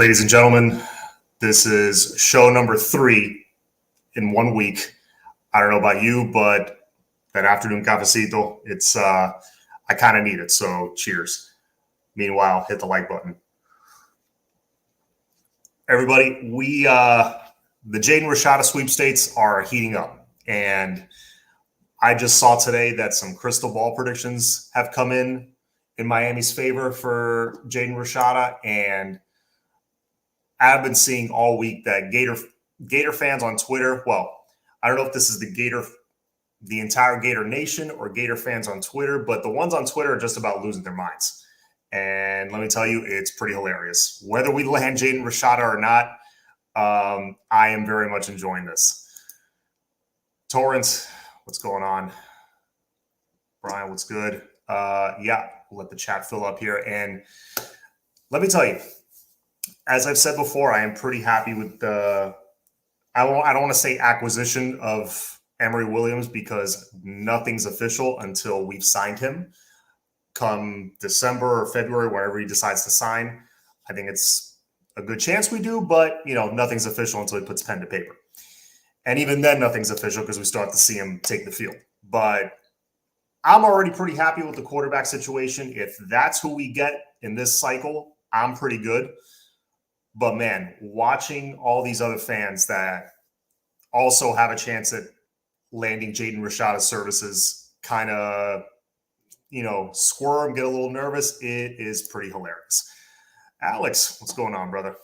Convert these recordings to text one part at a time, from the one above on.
Ladies and gentlemen, this is show number 3 in 1 week. I don't know about you, but that afternoon cafecito, I kind of need it. So cheers. Meanwhile, hit the like button. Everybody, the Jaden Rashada sweepstakes are heating up, and I just saw today that some crystal ball predictions have come in Miami's favor for Jaden Rashada, and I've been seeing all week that Gator fans on Twitter. Well, I don't know if this is the entire Gator Nation or Gator fans on Twitter, but the ones on Twitter are just about losing their minds. And let me tell you, it's pretty hilarious. Whether we land Jaden Rashada or not, I am very much enjoying this. Torrance, what's going on? Brian, what's good? Yeah, we'll let the chat fill up here. And let me tell you, as I've said before, I am pretty happy with the I don't want to say acquisition of Emory Williams, because nothing's official until we've signed him. Come December or February, wherever he decides to sign, I think it's a good chance we do, but nothing's official until he puts pen to paper. And even then, nothing's official because we still have to see him take the field. But I'm already pretty happy with the quarterback situation. If that's who we get in this cycle, I'm pretty good. But man, watching all these other fans that also have a chance at landing Jaden Rashada's services kind of, squirm, get a little nervous, it is pretty hilarious. Alex, what's going on, brother?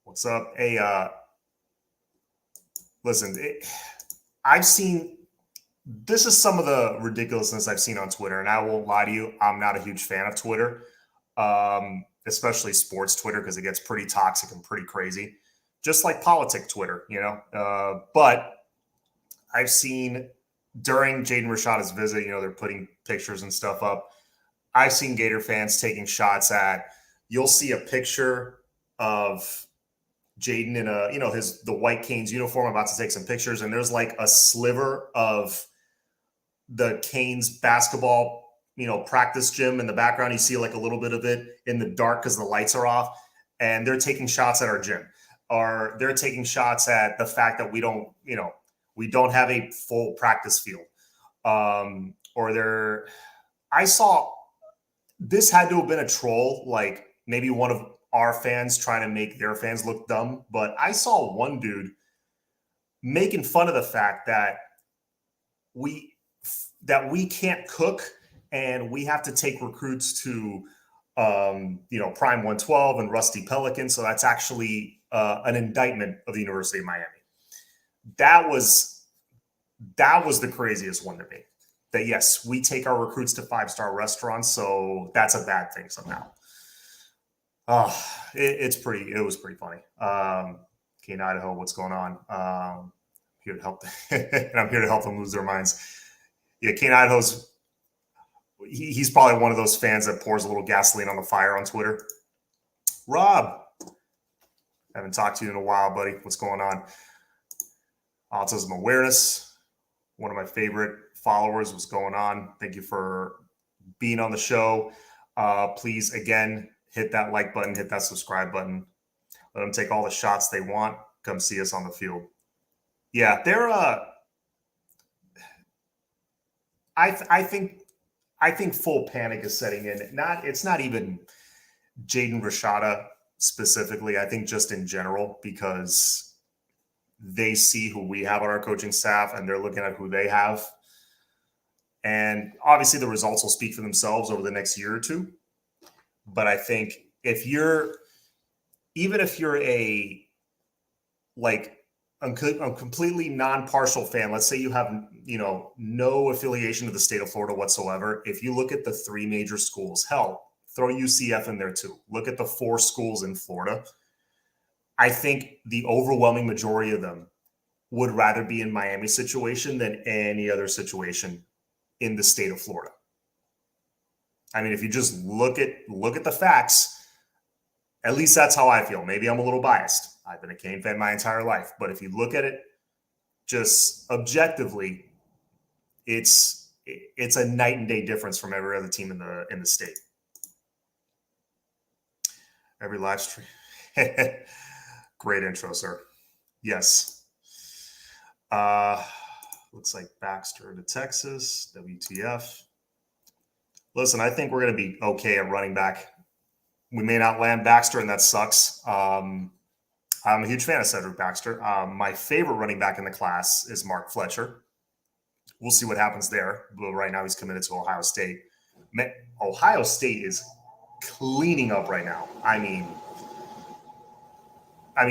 What's up? Hey, listen, this is some of the ridiculousness I've seen on Twitter, and I won't lie to you, I'm not a huge fan of Twitter, especially sports Twitter, because it gets pretty toxic and pretty crazy, just like politic Twitter, but I've seen during Jaden Rashada's visit, they're putting pictures and stuff up. I've seen Gator fans taking shots at, you'll see a picture of Jaden in the white Canes uniform, about to take some pictures, and there's like a sliver of the Canes basketball, practice gym in the background. You see like a little bit of it in the dark because the lights are off, and they're taking shots at our gym, or they're taking shots at the fact that we don't have a full practice field. I saw this had to have been a troll, like maybe one of our fans trying to make their fans look dumb. But I saw one dude making fun of the fact that we can't cook and we have to take recruits to, Prime 112 and Rusty Pelican. So that's actually an indictment of the University of Miami. That was the craziest one to me. That yes, we take our recruits to 5-star restaurants, so that's a bad thing somehow. It was pretty funny. Kane, Idaho, what's going on? Here to help, and I'm here to help them lose their minds. Yeah, Kane, Idaho's he's probably one of those fans that pours a little gasoline on the fire on Twitter. Rob, haven't talked to you in a while, buddy. What's going on? Autism awareness, one of my favorite followers. What's going on? Thank you for being on the show. Please, again, hit that like button, hit that subscribe button. Let them take all the shots they want. Come see us on the field. Yeah, they're I think full panic is setting in. It's not even Jaden Rashada specifically. I think just in general, because they see who we have on our coaching staff and they're looking at who they have. And obviously the results will speak for themselves over the next year or two. But I think if you're a completely non-partial fan, let's say you have, no affiliation to the state of Florida whatsoever. If you look at the 3 major schools, hell, throw UCF in there too. Look at the 4 schools in Florida. I think the overwhelming majority of them would rather be in Miami's situation than any other situation in the state of Florida. I mean, if you just look at the facts, at least that's how I feel. Maybe I'm a little biased. I've been a Cane fan my entire life. But if you look at it just objectively, it's a night and day difference from every other team in the state. Every live stream. Great intro, sir. Yes. Looks like Baxter to Texas. WTF. Listen, I think we're going to be okay at running back. We may not land Baxter, and that sucks. I'm a huge fan of Cedric Baxter. My favorite running back in the class is Mark Fletcher. We'll see what happens there. But right now, he's committed to Ohio State. Ohio State is cleaning up right now. I mean,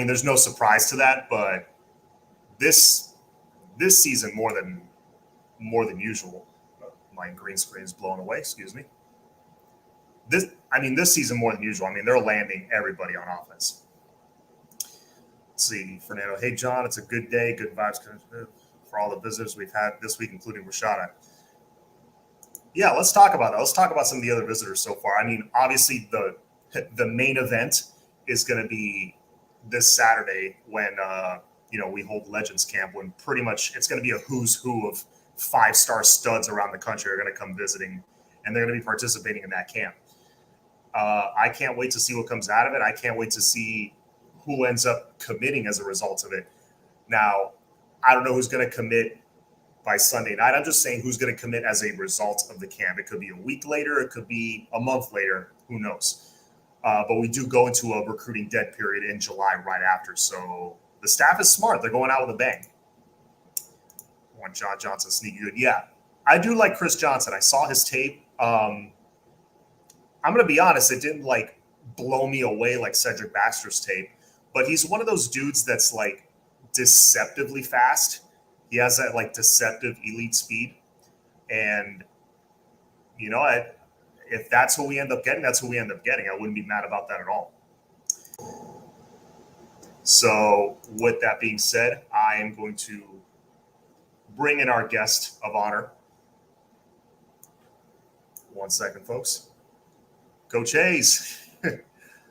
there's no surprise to that, but this season more than usual. My green screen is blown away. Excuse me. This season more than usual. I mean, they're landing everybody on offense. Let's see, Fernando. Hey, John, it's a good day. Good vibes for all the visitors we've had this week, including Rashada. Yeah, let's talk about that. Let's talk about some of the other visitors so far. I mean, obviously the main event is going to be this Saturday when we hold Legends Camp, when pretty much it's going to be a who's who of 5-star studs around the country are going to come visiting, and they're going to be participating in that camp. I can't wait to see what comes out of it. I can't wait to see who ends up committing as a result of it. Now, I don't know who's going to commit by Sunday night. I'm just saying who's going to commit as a result of the camp. It could be a week later. It could be a month later. Who knows? But we do go into a recruiting dead period in July right after. So the staff is smart. They're going out with a bang. I want John Johnson sneaky good. Yeah, I do like Chris Johnson. I saw his tape. I'm going to be honest. It didn't blow me away like Cedric Baxter's tape, but he's one of those dudes that's deceptively fast. He has that deceptive elite speed. And, if that's who we end up getting, that's who we end up getting. I wouldn't be mad about that at all. So with that being said, I am going to bring in our guest of honor. 1 second, folks. Coach Hayes.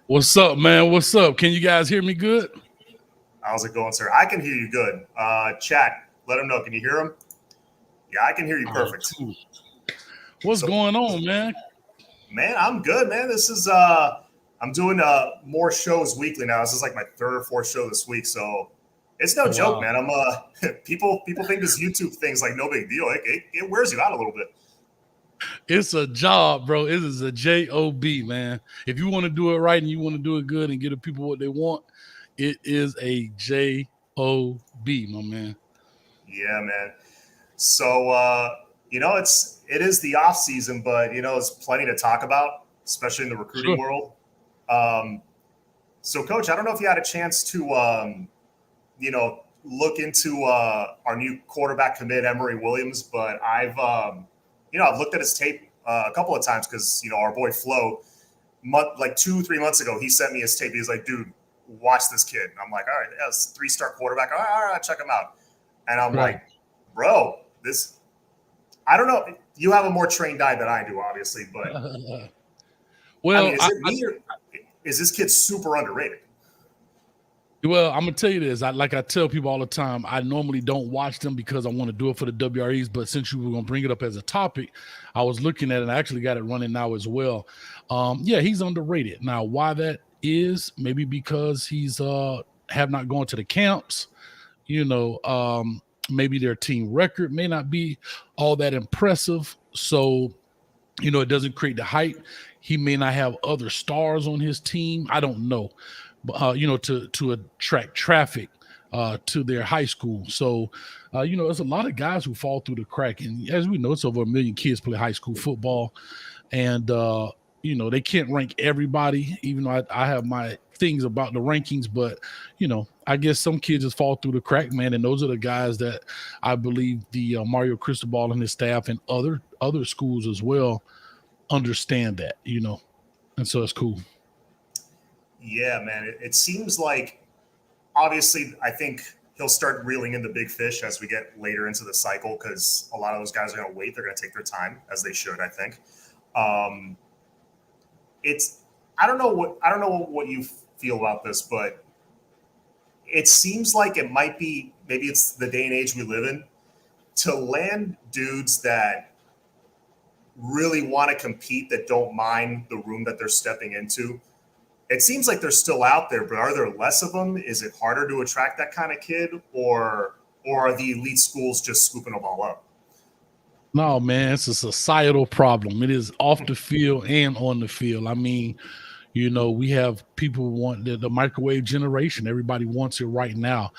What's up, man? What's up? Can you guys hear me good? How's it going, sir? I can hear you good. Chat, let him know. Can you hear him? Yeah, I can hear you perfect. Cool. What's going on, man? Man, I'm good, man. This is I'm doing more shows weekly now. This is my third or fourth show this week, so it's no joke, man. I'm people think this YouTube thing's no big deal. It wears you out a little bit. It's a job, bro. It is a job, man. If you want to do it right and you want to do it good and give the people what they want, it is a job, my man. Yeah, man. So it is the off season, but it's plenty to talk about, especially in the recruiting world. So, Coach, I don't know if you had a chance to look into our new quarterback commit, Emory Williams, but I've looked at his tape a couple of times because our boy Flo, 2-3 months ago, he sent me his tape. He's like, dude, watch this kid. And I'm like, all right, that's 3-star quarterback. All right, check him out. And I'm like, bro, this. I don't know. You have a more trained eye than I do, obviously, but well, is this kid super underrated? Well, I'm gonna tell you this. I tell people all the time, I normally don't watch them because I want to do it for the WREs. But since you were gonna bring it up as a topic, I was looking at it and I actually got it running now as well. Yeah, he's underrated. Now, why that is, maybe because he's have not gone to the camps, maybe their team record may not be all that impressive. So, it doesn't create the hype. He may not have other stars on his team. I don't know. To attract traffic to their high school. So, there's a lot of guys who fall through the crack. And as we know, it's over 1 million kids play high school football. And, they can't rank everybody, even though I have my things about the rankings. But, I guess some kids just fall through the crack, man. And those are the guys that I believe the Mario Cristobal and his staff and other schools as well understand that, and so it's cool. Yeah, man. It seems like, obviously, I think he'll start reeling in the big fish as we get later into the cycle because a lot of those guys are going to wait. They're going to take their time, as they should, I think. I don't know what you feel about this, but it seems like it might be, maybe it's the day and age we live in, to land dudes that really want to compete, that don't mind the room that they're stepping into. it seems like they're still out there, but are there less of them? Is it harder to attract that kind of kid, or are the elite schools just scooping them all up? No, man, it's a societal problem. It is off the field and on the field. I mean, we have people who want the microwave generation. Everybody wants it right now.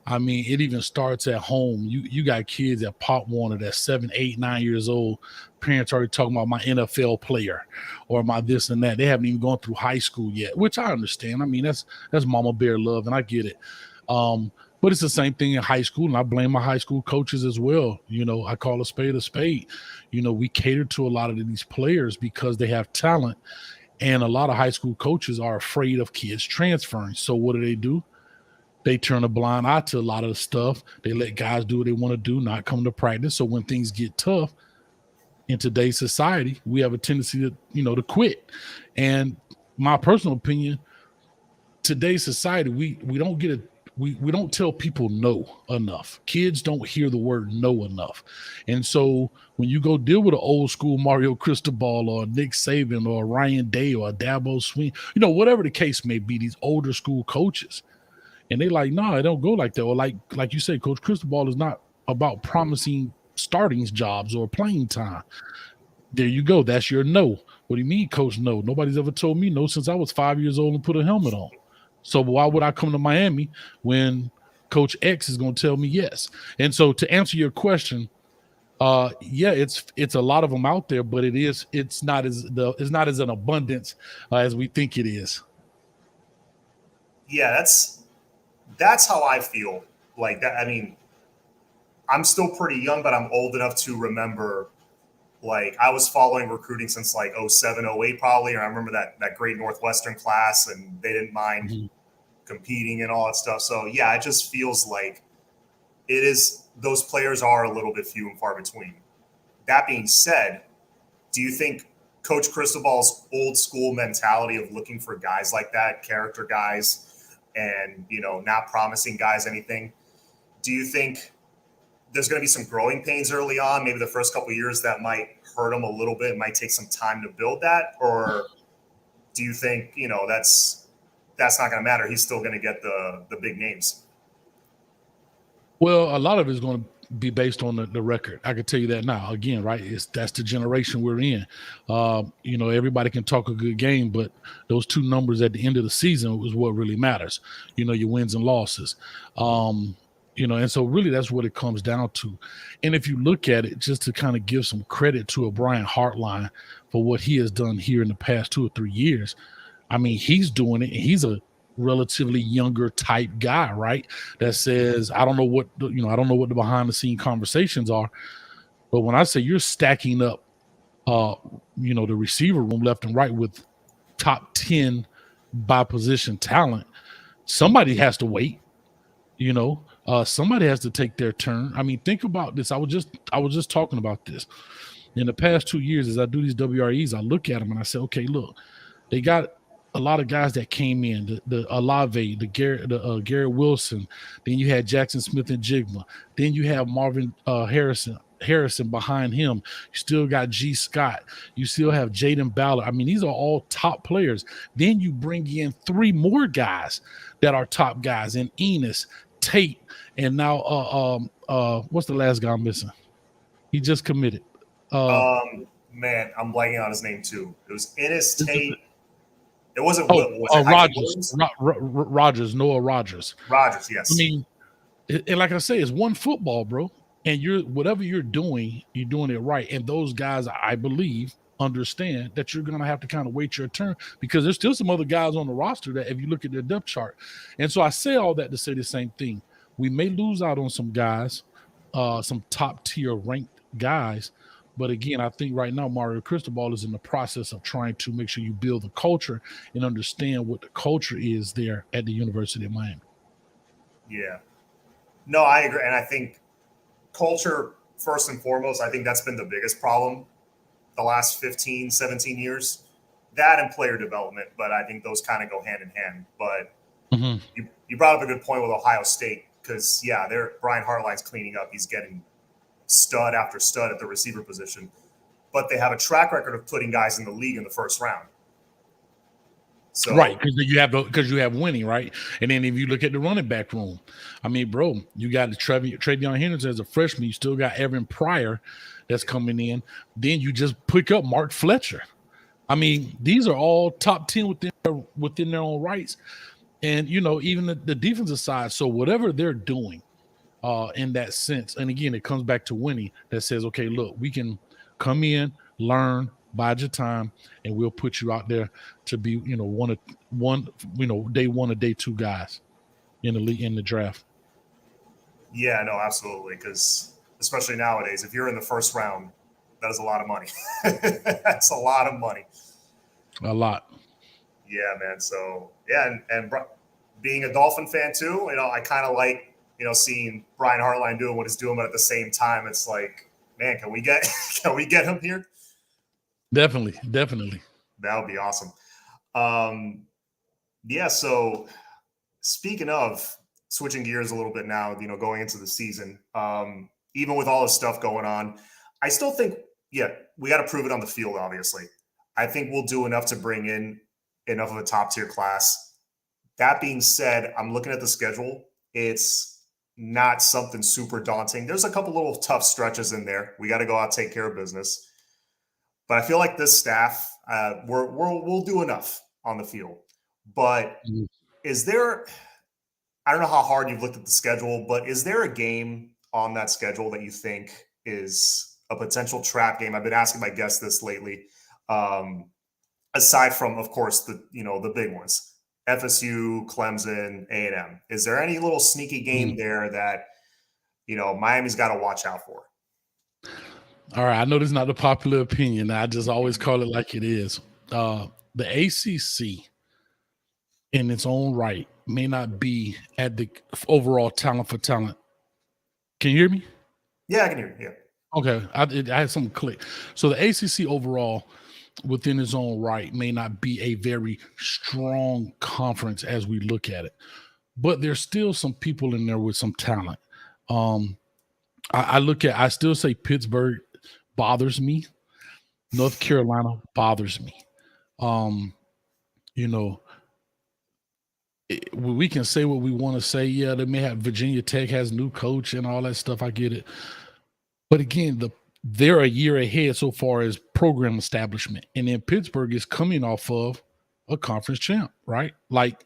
I mean, it even starts at home. You got kids at Pop Warner that's 7, 8, 9 years old. Parents already talking about my NFL player or my this and that. They haven't even gone through high school yet, which I understand. I mean, that's mama bear love, and I get it. But it's the same thing in high school, and I blame my high school coaches as well. I call a spade a spade. We cater to a lot of these players because they have talent, and a lot of high school coaches are afraid of kids transferring. So what do? They turn a blind eye to a lot of the stuff. They let guys do what they want to do, not come to practice. So when things get tough in today's society, we have a tendency to quit. And my personal opinion, today's society, we don't get it. We don't tell people no enough. Kids don't hear the word no enough. And so when you go deal with an old school Mario Cristobal or Nick Saban or Ryan Day or Dabo Sweeney, whatever the case may be, these older school coaches, and they like, no, it don't go like that. Or like you say, Coach Cristobal is not about promising starting jobs or playing time. There you go. That's your no. What do you mean, Coach? No. Nobody's ever told me no since I was 5 years old and put a helmet on. So why would I come to Miami when Coach X is going to tell me yes? And so to answer your question, yeah, it's a lot of them out there, but it's not as an abundance as we think it is. Yeah, that's how I feel. Like that. I mean, I'm still pretty young, but I'm old enough to remember. Like I was following recruiting since like 07, 08 probably. And I remember that great Northwestern class, and they didn't mind competing and all that stuff. So yeah, it just feels like those players are a little bit few and far between. That being said, do you think Coach Cristobal's old school mentality of looking for guys like that, character guys, and not promising guys anything, do you think there's going to be some growing pains early on, maybe the first couple of years that might hurt him a little bit, it might take some time to build that? Or do you think, that's not going to matter? He's still going to get the big names. Well, a lot of it is going to be based on the record. I can tell you that now. Again, right? That's the generation we're in. Everybody can talk a good game, but those two numbers at the end of the season is what really matters. Your wins and losses. And so really that's what it comes down to. And if you look at it, just to kind of give some credit to a Brian Hartline for what he has done here in the past 2 or 3 years, I mean, he's doing it. And he's a relatively younger type guy, right? That says, I don't know what the behind the scene conversations are, but when I say you're stacking up, the receiver room left and right with top 10 by position talent, somebody has to wait, somebody has to take their turn. I mean, think about this. I was just talking about this. In the past 2 years, as I do these WREs, I look at them and I say, okay, look, they got a lot of guys that came in, the Olave, the Garrett Wilson. Then you had Jackson Smith and Jigma. Then you have Marvin Harrison behind him. You still got G. Scott. You still have Jaden Ballard. I mean, these are all top players. Then you bring in 3 more guys that are top guys, and Enos, Tate, and now what's the last guy I'm missing? He just committed. Man, I'm blanking on his name too. It was Ennis Tate. It wasn't. Rogers, Noah Rogers. Rogers, yes. I mean, and like I say, it's one football, bro. And whatever you're doing it right. And those guys, I believe, understand that you're going to have to kind of wait your turn, because there's still some other guys on the roster that, if you look at their depth chart. And so I say all that to say the same thing. We may lose out on some guys, some top tier ranked guys. But again, I think right now Mario Cristobal is in the process of trying to make sure you build the culture and understand what the culture is there at the University of Miami. Yeah. No, I agree. And I think culture, first and foremost, I think that's been the biggest problem the last 15, 17 years. That and player development, but I think those kind of go hand in hand. But you brought up a good point with Ohio State, because, yeah, Brian Hartline's cleaning up. He's getting stud after stud at the receiver position, but they have a track record of putting guys in the league in the first round. So right, because you have Winnie, right? And then if you look at the running back room, I mean, bro, you got the Travion Henderson as a freshman. You still got Evan Pryor that's coming in. Then you just pick up Mark Fletcher. I mean, these are all top 10 within their own rights. And, you know, even the defensive side. So whatever they're doing in that sense, and again, it comes back to Winnie that says, okay, look, we can come in, learn, bide your time, and we'll put you out there to be, you know, one, you know, day one or day two guys in the league, in the draft. Yeah, no, absolutely. Because especially nowadays, if you're in the first round, that is a lot of money. That's a lot of money. A lot. Yeah, man. So yeah, and being a Dolphin fan too, you know, I kind of like, you know, seeing Brian Hartline doing what he's doing, but at the same time, it's like, man, can we get him here? Definitely. That would be awesome. Yeah. So speaking of switching gears a little bit now, you know, going into the season, even with all this stuff going on, I still think, yeah, we got to prove it on the field. Obviously, I think we'll do enough to bring in enough of a top tier class. That being said, I'm looking at the schedule. It's not something super daunting. There's a couple little tough stretches in there. We got to go out, take care of business. But I feel like this staff, we'll do enough on the field. But is there, I don't know how hard you've looked at the schedule, but is there a game on that schedule that you think is a potential trap game? I've been asking my guests this lately. Aside from, of course, the big ones, FSU, Clemson, A&M. Is there any little sneaky game there that, you know, Miami's got to watch out for? All right, I know this is not the popular opinion. I just always call it like it is. The ACC, in its own right, may not be at the overall talent for talent. Can you hear me? Yeah, I can hear you. Yeah. Okay, I had something click. So the ACC overall, within its own right, may not be a very strong conference as we look at it, but there's still some people in there with some talent. I still say Pittsburgh bothers me. North Carolina bothers me. You know, we can say what we want to say. Yeah, they may have Virginia Tech has new coach and all that stuff. I get it. But again, they're a year ahead so far as program establishment. And then Pittsburgh is coming off of a conference champ, right? Like,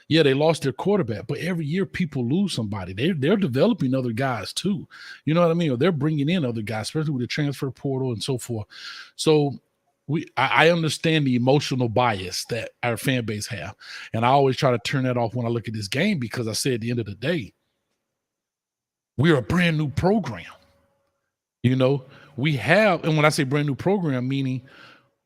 yeah, they lost their quarterback, but every year people lose somebody. They're developing other guys too. You know what I mean? Or they're bringing in other guys, especially with the transfer portal and so forth. So I understand the emotional bias that our fan base have. And I always try to turn that off when I look at this game, because I say at the end of the day, we're a brand new program. You know, we have, and when I say brand new program, meaning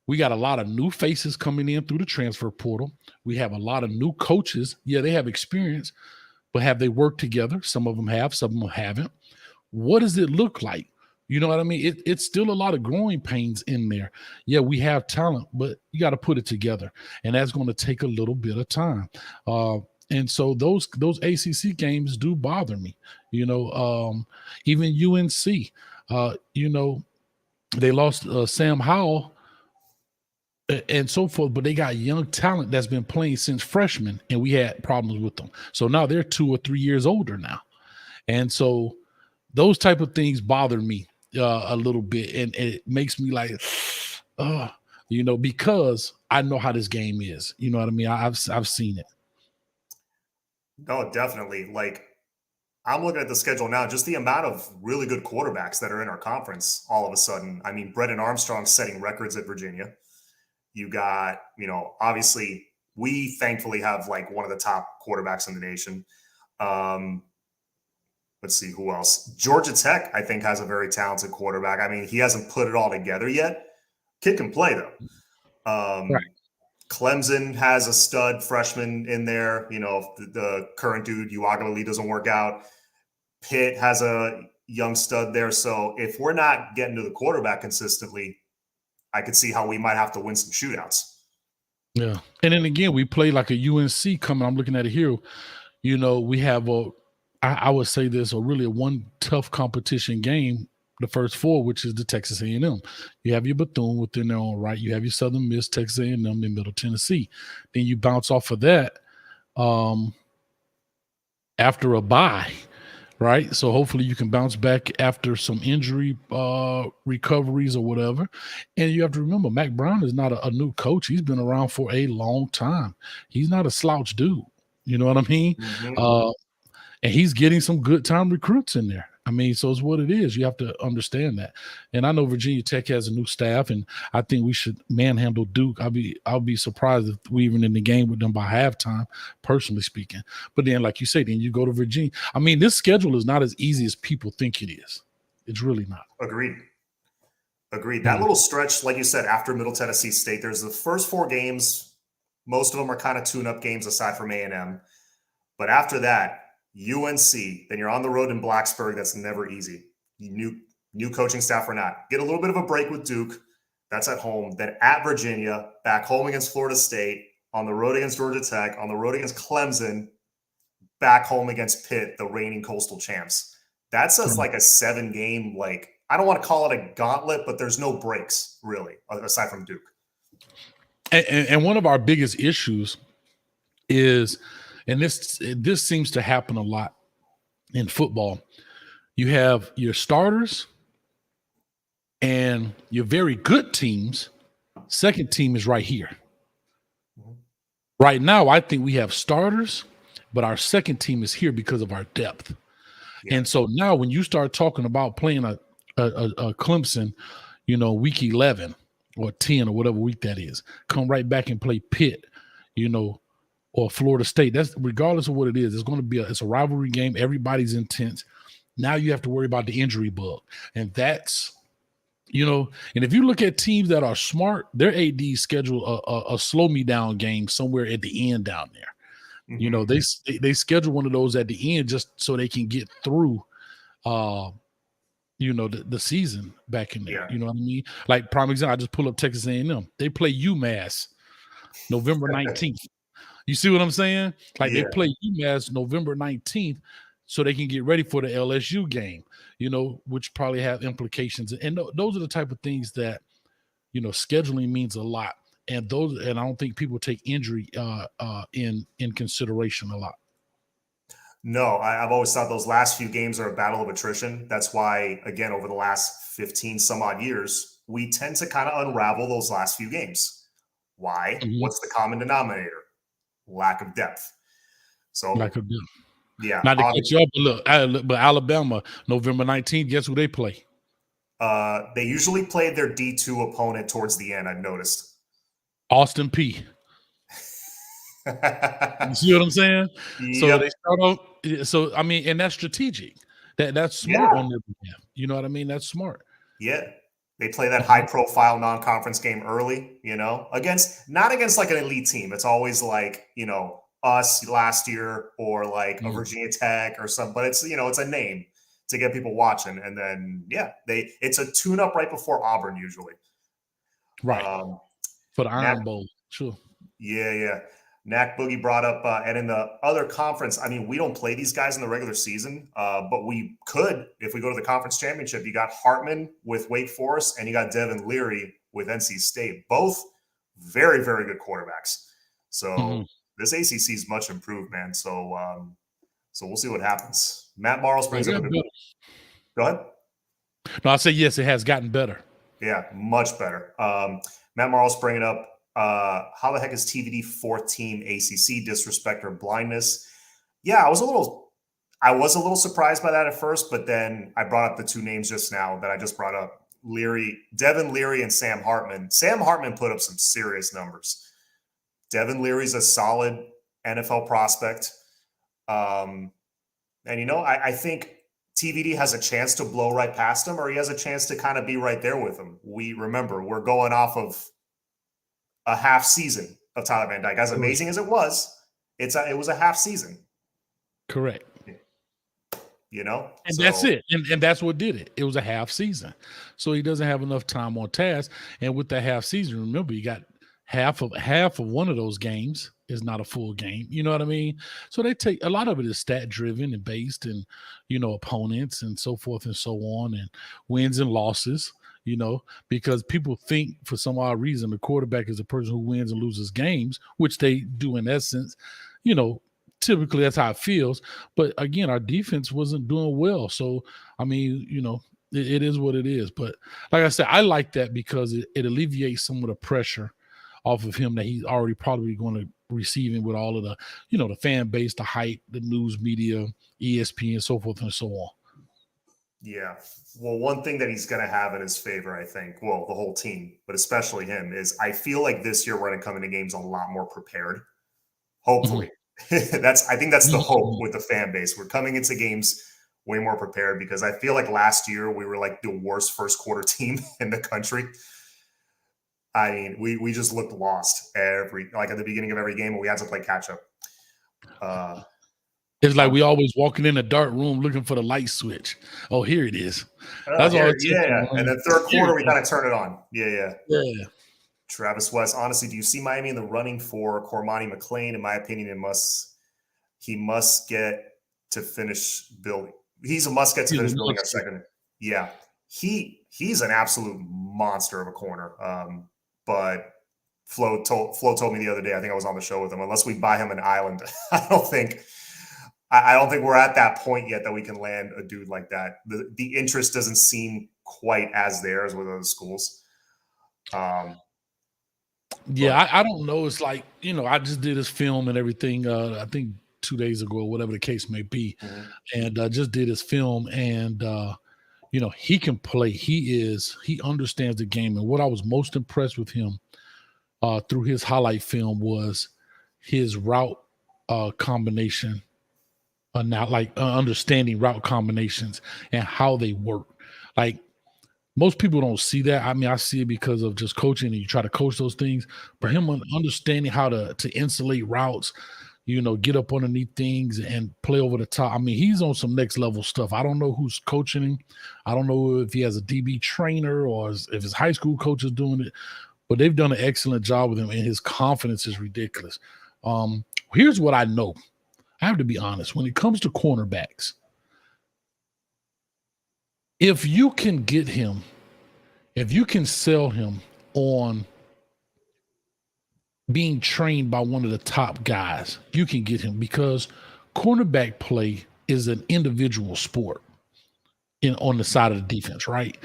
we got a lot of new faces coming in through the transfer portal. We have a lot of new coaches. Yeah, they have experience, but have they worked together? Some of them have, some of them haven't. What does it look like? You know what I mean? It's still a lot of growing pains in there. Yeah, we have talent, but you got to put it together, and that's going to take a little bit of time. And so those ACC games do bother me. You know, even UNC. You know, they lost Sam Howell and so forth, but they got young talent that's been playing since freshman, and we had problems with them. So now they're 2 or 3 years older now. And so those type of things bother me a little bit, and it makes me like, you know, because I know how this game is. You know what I mean? I've seen it. No, definitely. Like, I'm looking at the schedule now, just the amount of really good quarterbacks that are in our conference all of a sudden. I mean, Brennan Armstrong setting records at Virginia. You got, you know, obviously we thankfully have like one of the top quarterbacks in the nation. Let's see who else. Georgia Tech, I think, has a very talented quarterback. I mean, he hasn't put it all together yet. Kid can play though. Right. Clemson has a stud freshman in there. You know, if the current dude, Uagalili, doesn't work out. Pitt has a young stud there. So if we're not getting to the quarterback consistently, I could see how we might have to win some shootouts. Yeah. And then again, we play like a UNC coming. I'm looking at it here. You know, we have I would say there's a really one tough competition game the first four, which is the Texas A&M. You have your Bethune within their own right. You have your Southern Miss, Texas A&M, and Middle Tennessee. Then you bounce off of that after a bye, right? So hopefully you can bounce back after some injury recoveries or whatever. And you have to remember, Mac Brown is not a new coach. He's been around for a long time. He's not a slouch dude. You know what I mean? Mm-hmm. And he's getting some good time recruits in there. I mean, so it's what it is. You have to understand that. And I know Virginia Tech has a new staff, and I think we should manhandle Duke. I'll be surprised if we even in the game with them by halftime, personally speaking. But then, like you say, then you go to Virginia. I mean, this schedule is not as easy as people think it is. It's really not. Agreed. That little stretch, like you said, after Middle Tennessee State, there's the first four games. Most of them are kind of tune-up games aside from A&M. But after that, UNC, then you're on the road in Blacksburg. That's never easy. New coaching staff or not. Get a little bit of a break with Duke. That's at home. Then at Virginia, back home against Florida State, on the road against Georgia Tech, on the road against Clemson, back home against Pitt, the reigning Coastal champs. That's like a 7-game, like, I don't want to call it a gauntlet, but there's no breaks, really, aside from Duke. And one of our biggest issues is, and this seems to happen a lot in football, you have your starters and your very good teams. Second team is right here. Right now, I think we have starters, but our second team is here because of our depth. Yeah. And so now when you start talking about playing a Clemson, week 11 or 10 or whatever week that is, come right back and play Pitt, or Florida State. That's regardless of what it is. It's going to be it's a rivalry game. Everybody's intense. Now you have to worry about the injury bug, and that's and if you look at teams that are smart, their AD schedule a slow me down game somewhere at the end down there. Mm-hmm. They schedule one of those at the end just so they can get through the season back in there. Yeah. You know what I mean? Like prime example, I just pull up Texas A&M. They play UMass November 19th. You see what I'm saying? Like They play UMass November 19th so they can get ready for the LSU game, which probably have implications. And those are the type of things that, scheduling means a lot. And I don't think people take injury in consideration a lot. No, I've always thought those last few games are a battle of attrition. That's why, again, over the last 15 some odd years, we tend to kind of unravel those last few games. Why? Mm-hmm. What's the common denominator? Lack of depth. So lack of depth. Yeah. Not to get you up, but Alabama, November 19th, guess who they play? They usually play their D2 opponent towards the end, I've noticed. Austin P. You see what I'm saying? Yep. So they start off. So I mean, and that's strategic. That's smart on their behalf. You know what I mean? That's smart. Yeah. They play that high-profile non-conference game early, not against like an elite team. It's always like, us last year or like a Virginia Tech or something. But it's, it's a name to get people watching. And then, it's a tune-up right before Auburn usually. Right. For the Iron Bowl. Sure. Yeah. Knack Boogie brought up, and in the other conference, I mean, we don't play these guys in the regular season, but we could if we go to the conference championship. You got Hartman with Wake Forest, and you got Devin Leary with NC State. Both very, very good quarterbacks. So this ACC is much improved, man. So we'll see what happens. Matt Morris brings up a good. Go ahead. No, I say yes, it has gotten better. Yeah, much better. Matt Morris bringing up. How the heck is TVD fourth team ACC disrespect or blindness? Yeah, I was a little surprised by that at first, but then I brought up the two names just now that I just brought up: Devin Leary, and Sam Hartman. Sam Hartman put up some serious numbers. Devin Leary's a solid NFL prospect, and I think TVD has a chance to blow right past him, or he has a chance to kind of be right there with him. We're going off of a half season of Tyler Van Dyke. As amazing as it was, it was a half season. Correct. And that's it. And that's what did it. It was a half season. So he doesn't have enough time on task. And with that half season, remember, you got half of one of those games is not a full game. You know what I mean? So they take a lot of it is stat driven and based and, opponents and so forth and so on, and wins and losses, because people think for some odd reason the quarterback is the person who wins and loses games, which they do in essence. Typically that's how it feels. But again, our defense wasn't doing well. So, I mean, it is what it is. But like I said, I like that because it alleviates some of the pressure off of him that he's already probably going to receive him with all of the, the fan base, the hype, the news media, ESPN, so forth and so on. Yeah. Well, one thing that he's going to have in his favor, I think, well, the whole team, but especially him, is I feel like this year we're going to come into games a lot more prepared. Hopefully. Mm-hmm. I think that's the hope with the fan base. We're coming into games way more prepared because I feel like last year we were like the worst first quarter team in the country. I mean, we just looked lost at the beginning of every game when we had to play catch up. It's like we always walking in a dark room looking for the light switch. Oh, here it is. That's all. Yeah. And then third quarter, we kind of turn it on. Yeah. Travis West, honestly, do you see Miami in the running for Cormany Mclean? In my opinion, he must get to finish building. He's a must get to finish building our second. Yeah. He's an absolute monster of a corner. But Flo told me the other day, I think I was on the show with him, unless we buy him an island, I don't think we're at that point yet that we can land a dude like that. The interest doesn't seem quite as there as with other schools. I don't know. It's like, I just did his film and everything, I think 2 days ago, or whatever the case may be. Mm-hmm. And just did his film and, he can play. He understands the game. And what I was most impressed with him through his highlight film was his route combination, understanding route combinations and how they work. Like, most people don't see that. I mean, I see it because of just coaching and you try to coach those things. But him understanding how to insulate routes, get up underneath things and play over the top. I mean, he's on some next level stuff. I don't know who's coaching him. I don't know if he has a DB trainer or if his high school coach is doing it. But they've done an excellent job with him, and his confidence is ridiculous. Here's what I know. I have to be honest. When it comes to cornerbacks, if you can get him, if you can sell him on being trained by one of the top guys, you can get him, because cornerback play is an individual sport on the side of the defense, right?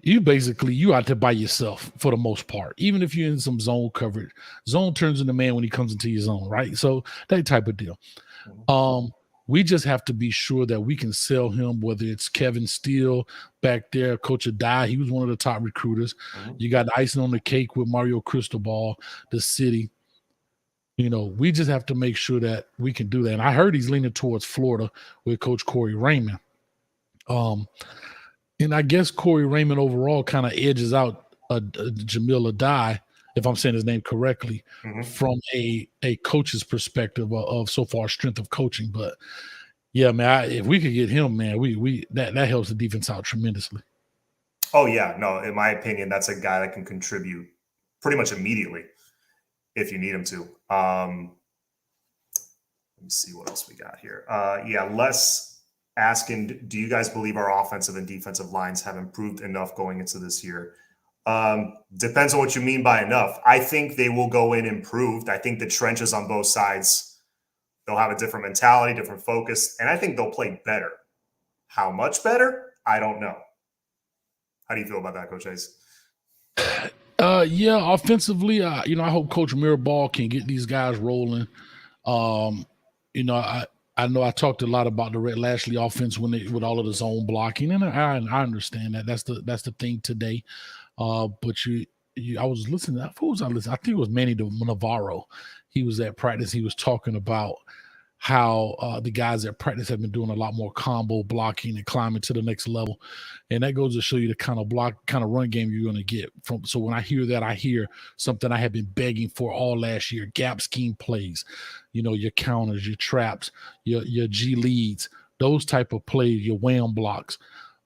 You out there by yourself for the most part. Even if you're in some zone coverage, zone turns into man when he comes into your zone, right? So that type of deal. We just have to be sure that we can sell him, whether it's Kevin Steele back there, Coach Adai. He was one of the top recruiters. Mm-hmm. You got icing on the cake with Mario Cristobal, the city. We just have to make sure that we can do that. And I heard he's leaning towards Florida with Coach Corey Raymond. And I guess Corey Raymond overall kind of edges out Jamil Adai, if I'm saying his name correctly, mm-hmm. from a coach's perspective of so far strength of coaching. But yeah, man, if we could get him, man, that helps the defense out tremendously. Oh yeah, no, in my opinion, that's a guy that can contribute pretty much immediately if you need him to. Let me see what else we got here. Les asking, do you guys believe our offensive and defensive lines have improved enough going into this year? Depends on what you mean by enough. I think they will go in improved. I think the trenches on both sides, they'll have a different mentality, different focus, and I think they'll play better. How much better? I don't know. How do you feel about that, Coach Hayes? Offensively, I hope Coach Mirabal can get these guys rolling. I know I talked a lot about the Red Lashley offense with all of the zone blocking, and I understand that. That's the thing today. But I was listening. Who was I listening? I think it was Manny Navarro. He was at practice. He was talking about how the guys at practice have been doing a lot more combo blocking and climbing to the next level. And that goes to show you the kind of run game you're going to get from. So when I hear that, I hear something I have been begging for all last year: gap scheme plays, your counters, your traps, your G leads, those type of plays, your wham blocks.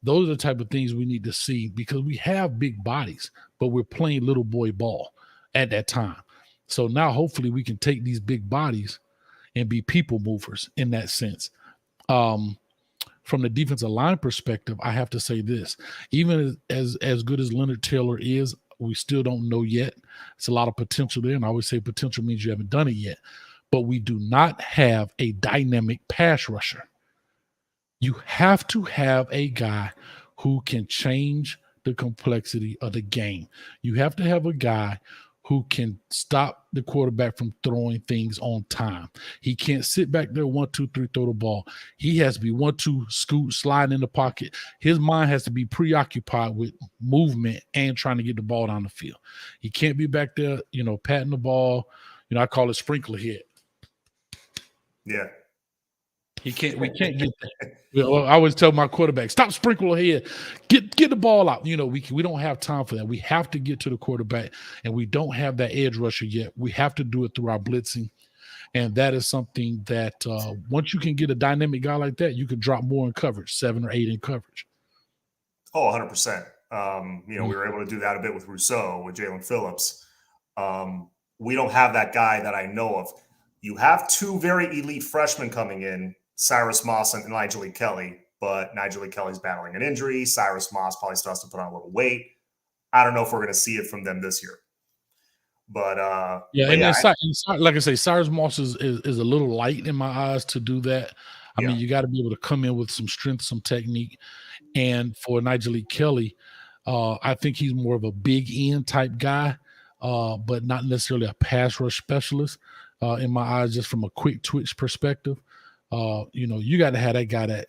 Those are the type of things we need to see, because we have big bodies, but we're playing little boy ball at that time. So now hopefully we can take these big bodies and be people movers in that sense. From the defensive line perspective, I have to say this: even as good as Leonard Taylor is, we still don't know yet. It's a lot of potential there, and I always say potential means you haven't done it yet. But we do not have a dynamic pass rusher. You have to have a guy who can change the complexity of the game. You have to have a guy who can stop the quarterback from throwing things on time. He can't sit back there 1, 2, 3, throw the ball. He has to be 1, 2, scoot, slide in the pocket. His mind has to be preoccupied with movement and trying to get the ball down the field. He can't be back there, patting the ball. I call it sprinkler head. Yeah. We can't get that. I always tell my quarterback, stop sprinkling ahead. Get the ball out. We don't have time for that. We have to get to the quarterback, and we don't have that edge rusher yet. We have to do it through our blitzing. And that is something that once you can get a dynamic guy like that, you can drop more in coverage, 7 or 8 in coverage. Oh, 100%. We were able to do that a bit with Rousseau, with Jalen Phillips. We don't have that guy that I know of. You have 2 very elite freshmen coming in, Cyrus Moss and Nigel E. Kelly, but Nigel E. Kelly's battling an injury. Cyrus Moss probably still has to put on a little weight. I don't know if we're going to see it from them this year. But like I say, Cyrus Moss is a little light in my eyes to do that. I mean, you got to be able to come in with some strength, some technique. And for Nigel E. Kelly, I think he's more of a big end type guy, but not necessarily a pass rush specialist. In my eyes, just from a quick twitch perspective. You got to have that guy that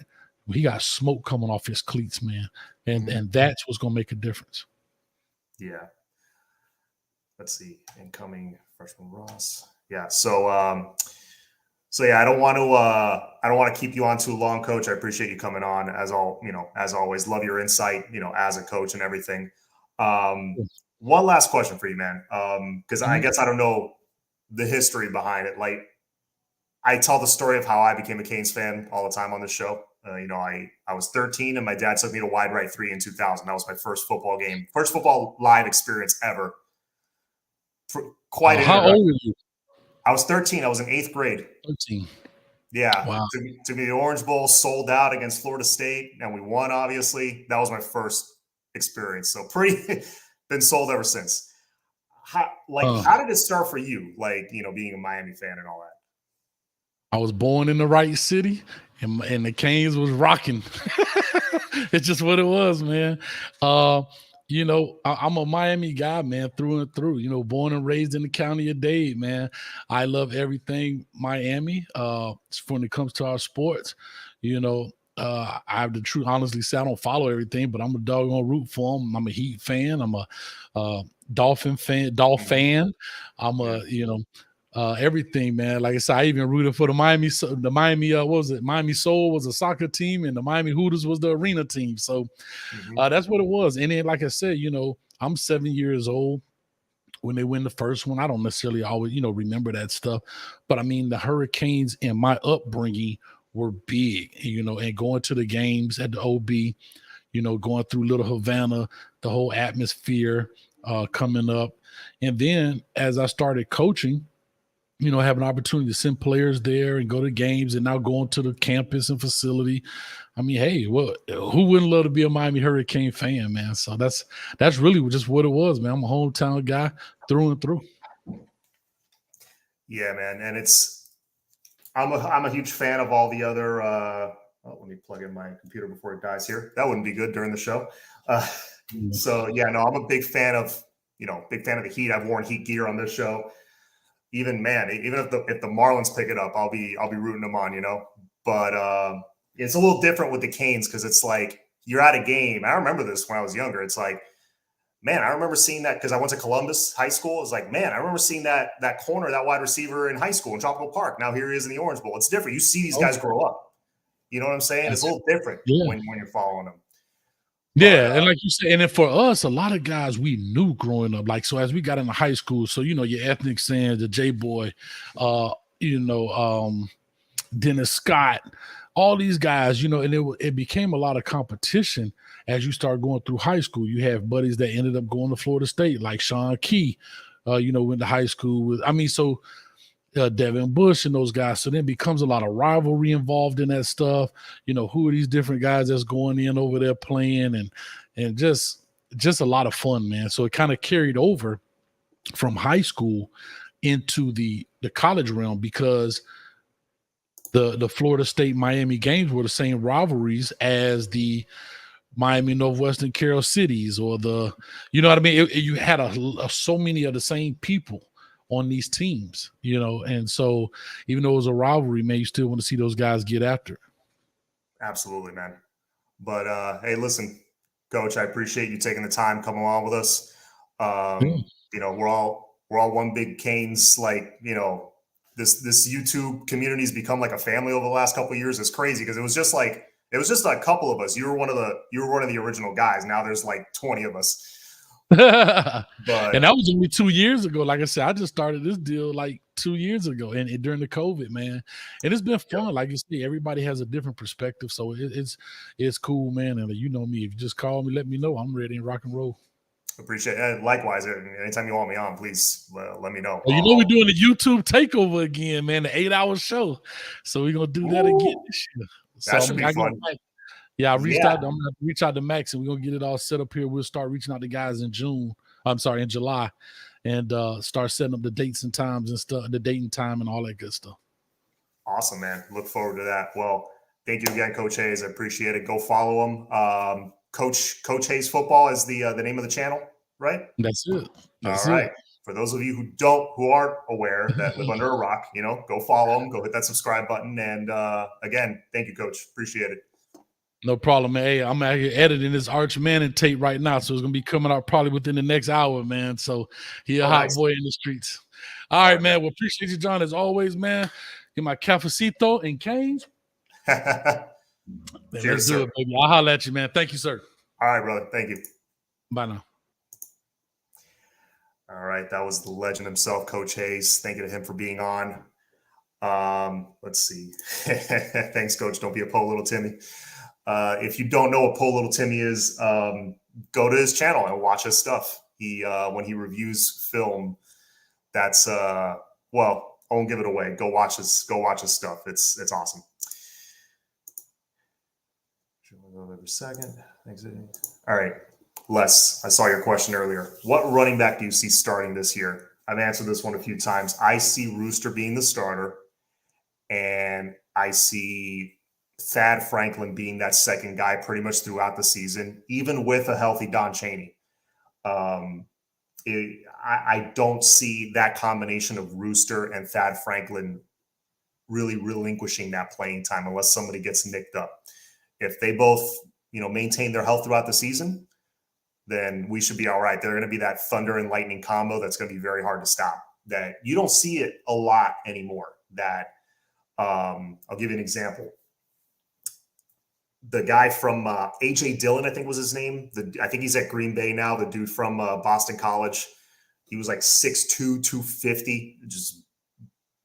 he got smoke coming off his cleats, man. And that's what's going to make a difference. Yeah. Let's see. Incoming freshman Ross. Yeah. So I don't want to keep you on too long, Coach. I appreciate you coming on as always. Love your insight, as a coach and everything. One last question for you, man. Because I guess I don't know the history behind it. Like, I tell the story of how I became a Canes fan all the time on this show. I was 13 and my dad took me to Wide Right 3 in 2000. That was my first football live experience ever. How old were you? I was 13. I was in 8th grade. 13. Yeah. Wow. Took me to the Orange Bowl, sold out against Florida State, and we won, obviously. That was my first experience. So been sold ever since. How did it start for you? Being a Miami fan and all that. I was born in the right city, and the Canes was rocking. It's just what it was, man. I'm a Miami guy, man, through and through. Born and raised in the county of Dade, man. I love everything Miami. When it comes to our sports, I have the truth. Honestly, say I don't follow everything, but I'm a doggone root for them. I'm a Heat fan. I'm a Dolphin fan. I'm everything, man. Like I said, I even rooted for the Miami. What was it? Miami Soul was a soccer team, and the Miami Hooters was the arena team. So that's what it was. And then, like I said, I'm 7 years old when they win the first one. I don't necessarily always, remember that stuff, but I mean, the Hurricanes in my upbringing were big, and going to the games at the OB, going through Little Havana, the whole atmosphere coming up. And then as I started coaching, have an opportunity to send players there and go to games, and now going to the campus and facility. I mean, hey, who wouldn't love to be a Miami Hurricane fan, man? So that's really just what it was, man. I'm a hometown guy through and through. Yeah, man. And I'm a huge fan of all the other let me plug in my computer before it dies here. That wouldn't be good during the show. So yeah, no, I'm a big fan of the Heat. I've worn Heat gear on this show. Even if the Marlins pick it up, I'll be rooting them on, But it's a little different with the Canes because it's like you're at a game. I remember this when I was younger. It's like, man, I remember seeing that because I went to Columbus High School. It's like, man, I remember seeing that corner, that wide receiver in high school in Tropical Park. Now here he is in the Orange Bowl. It's different. You see these guys grow up. You know what I'm saying? It's a little different when you're following them. Yeah, and like you said, and then for us, a lot of guys we knew growing up. Like, so as we got into high school, so your ethnic Sands, the J Boy, Dennis Scott, all these guys, and it became a lot of competition as you start going through high school. You have buddies that ended up going to Florida State, like Sean Key, went to high school with. I mean, so Devin Bush and those guys. So then becomes a lot of rivalry involved in that stuff. Who are these different guys that's going in over there playing and just a lot of fun, man. So it kind of carried over from high school into the college realm because the Florida State Miami games were the same rivalries as the Miami Northwestern Carroll Cities or you know what I mean? You had so many of the same people on these teams, and so even though it was a rivalry, man, you still want to see those guys get after it. Absolutely, man. But hey, listen, Coach, I appreciate you taking the time coming along with us. We're all one big Canes, this YouTube community has become like a family over the last couple of years. It's crazy because it was just a couple of us. You were one of the original guys. Now there's like 20 of us. And that was only 2 years ago. Like I said, I just started this deal like 2 years ago, and during the COVID, man. And it's been fun. Like you see, everybody has a different perspective, so it's cool, man. And you know me, if you just call me, let me know. I'm ready to rock and roll. Appreciate it. Likewise, anytime you want me on, please let me know. Well, we're doing the YouTube takeover again, man, the 8-hour show. So we're gonna do that again this year. That should be fun. I reached out. I'm gonna reach out to Max, and we're gonna get it all set up here. We'll start reaching out to guys in July, and start setting up the dates and times and stuff, the date and time and all that good stuff. Awesome, man. Look forward to that. Well, thank you again, Coach Hayes. I appreciate it. Go follow him. Coach Hayes Football is the name of the channel, right? That's it. All right. For those of you who aren't aware that live under a rock, go follow him, go hit that subscribe button. And again, thank you, Coach. Appreciate it. No problem, man. Hey, I'm out here editing this Arch Manning tape right now, so it's gonna be coming out probably within the next hour, man. So he a hot boy in the streets. All right, man. Well, appreciate you, John, as always, man. Get my Cafecito and Canes. Let's do it, baby. I'll holler at you, man. Thank you, sir. All right, brother. Thank you. Bye now. All right, that was the legend himself, Coach Hayes. Thank you to him for being on. Let's see. Thanks, Coach. Don't be a po little Timmy. If you don't know what po little Timmy is, go to his channel and watch his stuff. He when he reviews film, that's I won't give it away. Go watch his stuff. It's awesome. Every second. Thanks. All right. Les, I saw your question earlier. What running back do you see starting this year? I've answered this one a few times. I see Rooster being the starter, and I see Thad Franklin being that second guy pretty much throughout the season, even with a healthy Don Chaney. I don't see that combination of Rooster and Thad Franklin really relinquishing that playing time unless somebody gets nicked up. If they both, maintain their health throughout the season, then we should be all right. They're going to be that thunder and lightning combo that's going to be very hard to stop. That you don't see it a lot anymore. That I'll give you an example. The guy from A.J. Dillon, I think was his name. I think he's at Green Bay now. The dude from Boston College. He was like 6'2", 250, just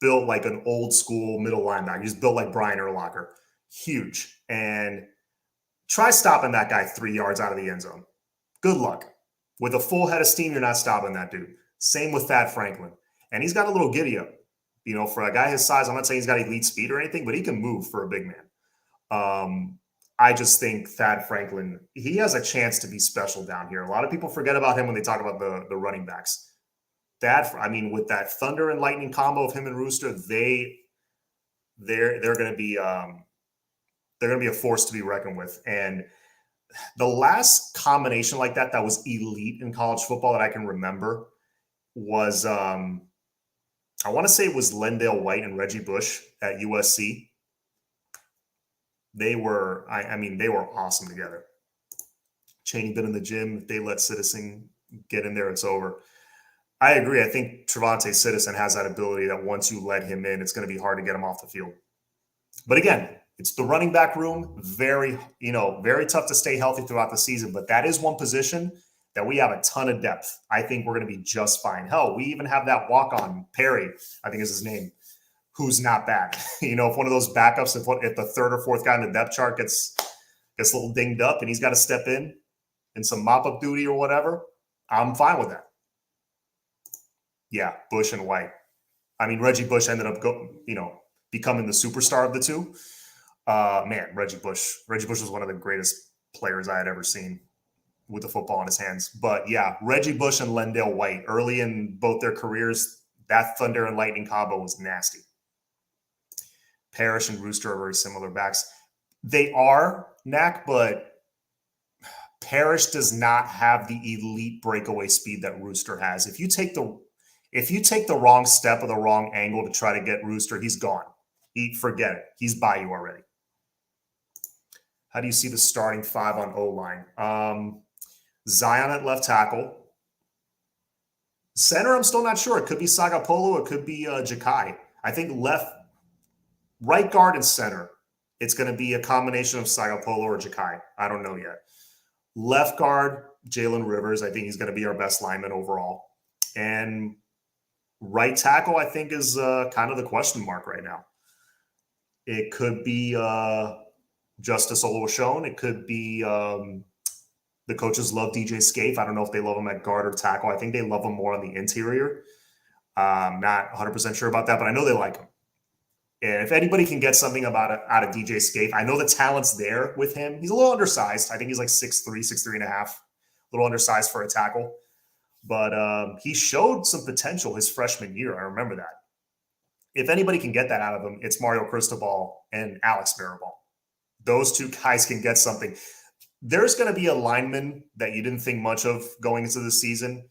built like an old school middle linebacker. He's built like Brian Urlacher. Huge. And try stopping that guy 3 yards out of the end zone. Good luck. With a full head of steam, you're not stopping that dude. Same with Thad Franklin. And he's got a little giddy up. For a guy his size, I'm not saying he's got elite speed or anything, but he can move for a big man. I just think Thad Franklin, he has a chance to be special down here. A lot of people forget about him when they talk about the running backs. With that thunder and lightning combo of him and Rooster, they're going to be a force to be reckoned with. And the last combination like that was elite in college football that I can remember was I want to say it was Lendale White and Reggie Bush at USC. They were, they were awesome together. Chaney been in the gym. If they let Citizen get in there, it's over. I agree. I think Trevante Citizen has that ability that once you let him in, it's going to be hard to get him off the field. But again, it's the running back room. Very tough to stay healthy throughout the season. But that is one position that we have a ton of depth. I think we're going to be just fine. Hell, we even have that walk-on, Perry, I think is his name, who's not bad. If one of those backups, if the third or fourth guy in the depth chart gets a little dinged up and he's got to step in some mop-up duty or whatever, I'm fine with that. Yeah, Bush and White. I mean, Reggie Bush ended up becoming the superstar of the two. Man, Reggie Bush was one of the greatest players I had ever seen with the football in his hands. But yeah, Reggie Bush and Lendale White, early in both their careers, that thunder and lightning combo was nasty. Parrish and Rooster are very similar backs. They are, Knack, but Parrish does not have the elite breakaway speed that Rooster has. If you take the wrong step or the wrong angle to try to get Rooster, he's gone. Forget it. He's by you already. How do you see the starting five on O-line? Zion at left tackle. Center, I'm still not sure. It could be Sagapolu. It could be Jakai. I think right guard and center, it's going to be a combination of Sagapolu or Jakai. I don't know yet. Left guard, Jalen Rivers. I think he's going to be our best lineman overall. And right tackle, I think, is kind of the question mark right now. It could be Justice Oluwaseun. It could be the coaches love DJ Scaife. I don't know if they love him at guard or tackle. I think they love him more on the interior. Not 100% sure about that, but I know they like him. And if anybody can get something out of DJ Scaife, I know the talent's there with him. He's a little undersized. I think he's like 6'3", 6'3 and a half. A little undersized for a tackle. But he showed some potential his freshman year. I remember that. If anybody can get that out of him, it's Mario Cristobal and Alex Mirabal. Those two guys can get something. There's going to be a lineman that you didn't think much of going into the season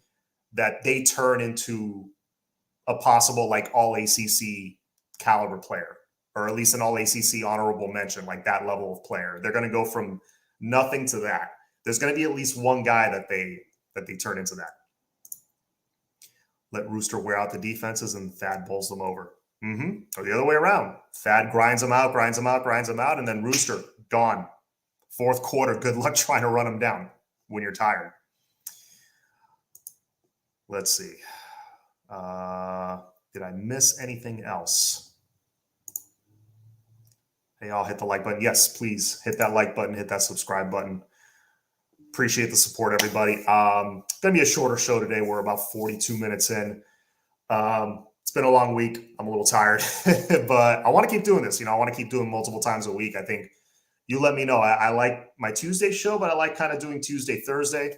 that they turn into a possible like all ACC caliber player, or at least an all ACC honorable mention, like that level of player. They're going to go from nothing to that. There's going to be at least one guy that they turn into that. Let Rooster wear out the defenses and Thad bowls them over. Or the other way around. Thad grinds them out, and then Rooster, gone. Fourth quarter, good luck trying to run them down when you're tired. Let's see. Did I miss anything else? Hey, I'll hit the like button. Yes, please hit that like button, hit that subscribe button. Appreciate the support, everybody. It's going to be a shorter show today. We're about 42 minutes in. It's been a long week. I'm a little tired, but I want to keep doing this. I want to keep doing multiple times a week. I think you let me know. I like my Tuesday show, but I like kind of doing Tuesday, Thursday.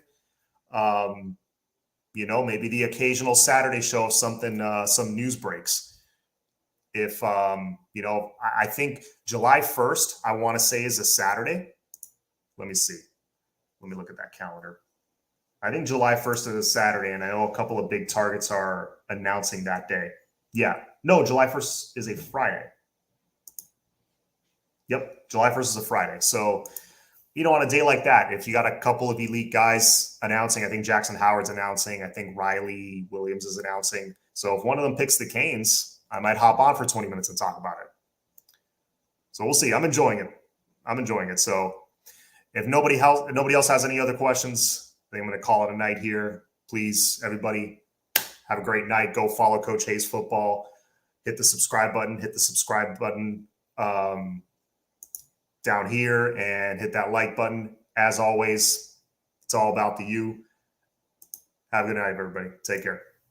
Maybe the occasional Saturday show of something, some news breaks. If, I think July 1st, I want to say is a Saturday. Let me see. Let me look at that calendar. I think July 1st is a Saturday, and I know a couple of big targets are announcing that day. Yeah. No, July 1st is a Friday. Yep, July 1st is a Friday. So, on a day like that, if you got a couple of elite guys announcing, I think Jackson Howard's announcing, I think Riley Williams is announcing. So if one of them picks the Canes, I might hop on for 20 minutes and talk about it. So we'll see. I'm enjoying it. So if nobody else has any other questions, I think I'm going to call it a night here. Please, everybody, have a great night. Go follow Coach Hayes Football. Hit the subscribe button. Down here, and hit that like button. As always, it's all about the you. Have a good night, everybody. Take care.